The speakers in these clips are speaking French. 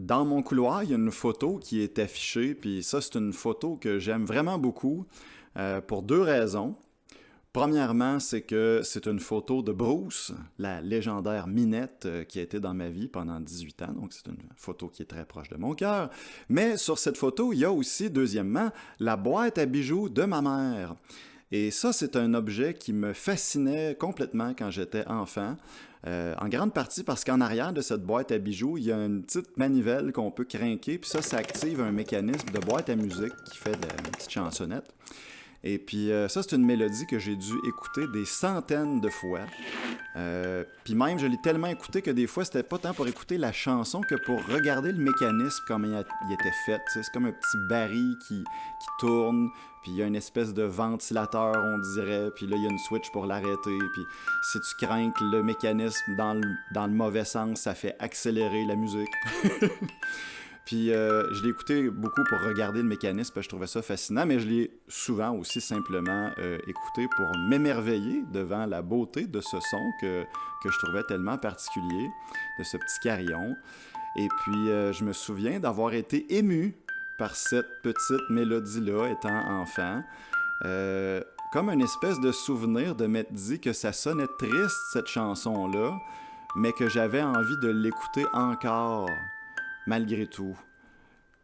Dans mon couloir, il y a une photo qui est affichée, puis ça, c'est une photo que j'aime vraiment beaucoup pour deux raisons. Premièrement, c'est que c'est une photo de Bruce, la légendaire Minette qui a été dans ma vie pendant 18 ans, donc c'est une photo qui est très proche de mon cœur. Mais sur cette photo, il y a aussi, deuxièmement, la boîte à bijoux de ma mère. Et ça, c'est un objet qui me fascinait complètement quand j'étais enfant, en grande partie parce qu'en arrière de cette boîte à bijoux, il y a une petite manivelle qu'on peut crinquer, puis ça active un mécanisme de boîte à musique qui fait une petite chansonnette. Et puis ça, c'est une mélodie que j'ai dû écouter des centaines de fois. Puis même, je l'ai tellement écouté que des fois, c'était pas tant pour écouter la chanson que pour regarder le mécanisme, comment il était fait. Tu sais, c'est comme un petit baril qui tourne, puis il y a une espèce de ventilateur, on dirait, puis là, il y a une switch pour l'arrêter. Puis si tu crains le mécanisme dans le mauvais sens, ça fait accélérer la musique. Puis je l'ai écouté beaucoup pour regarder le mécanisme, parce que je trouvais ça fascinant, mais je l'ai souvent aussi simplement écouté pour m'émerveiller devant la beauté de ce son que je trouvais tellement particulier, de ce petit carillon. Et puis je me souviens d'avoir été ému par cette petite mélodie-là, étant enfant. Comme une espèce de souvenir de m'être dit que ça sonnait triste, cette chanson-là, mais que j'avais envie de l'écouter encore malgré tout.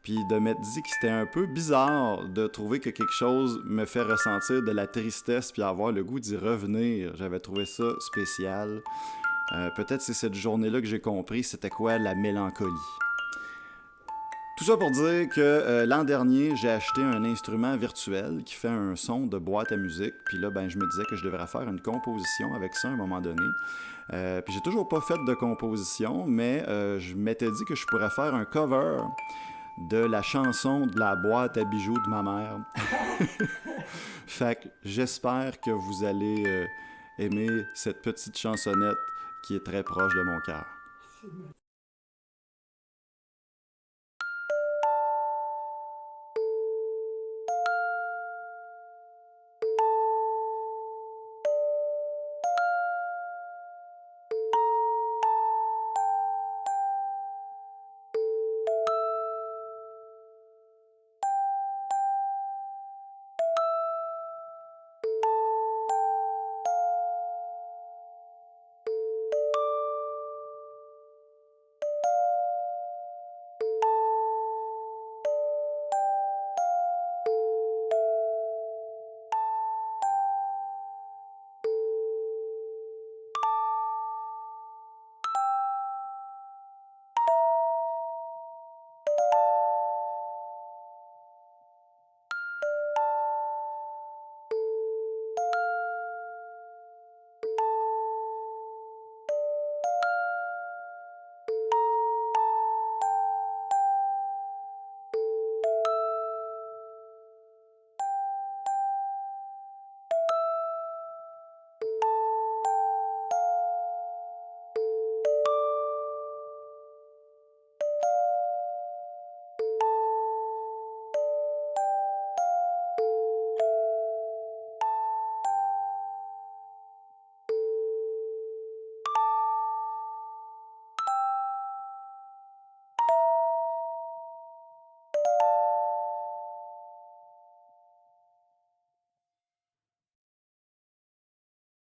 Puis de m'être dit que c'était un peu bizarre de trouver que quelque chose me fait ressentir de la tristesse puis avoir le goût d'y revenir. J'avais trouvé ça spécial. Peut-être c'est cette journée-là que j'ai compris c'était quoi la mélancolie. Tout ça pour dire que l'an dernier, j'ai acheté un instrument virtuel qui fait un son de boîte à musique. Puis là, ben, je me disais que je devrais faire une composition avec ça à un moment donné. Puis j'ai toujours pas fait de composition, mais je m'étais dit que je pourrais faire un cover de la chanson de la boîte à bijoux de ma mère. Fait que j'espère que vous allez aimer cette petite chansonnette qui est très proche de mon cœur.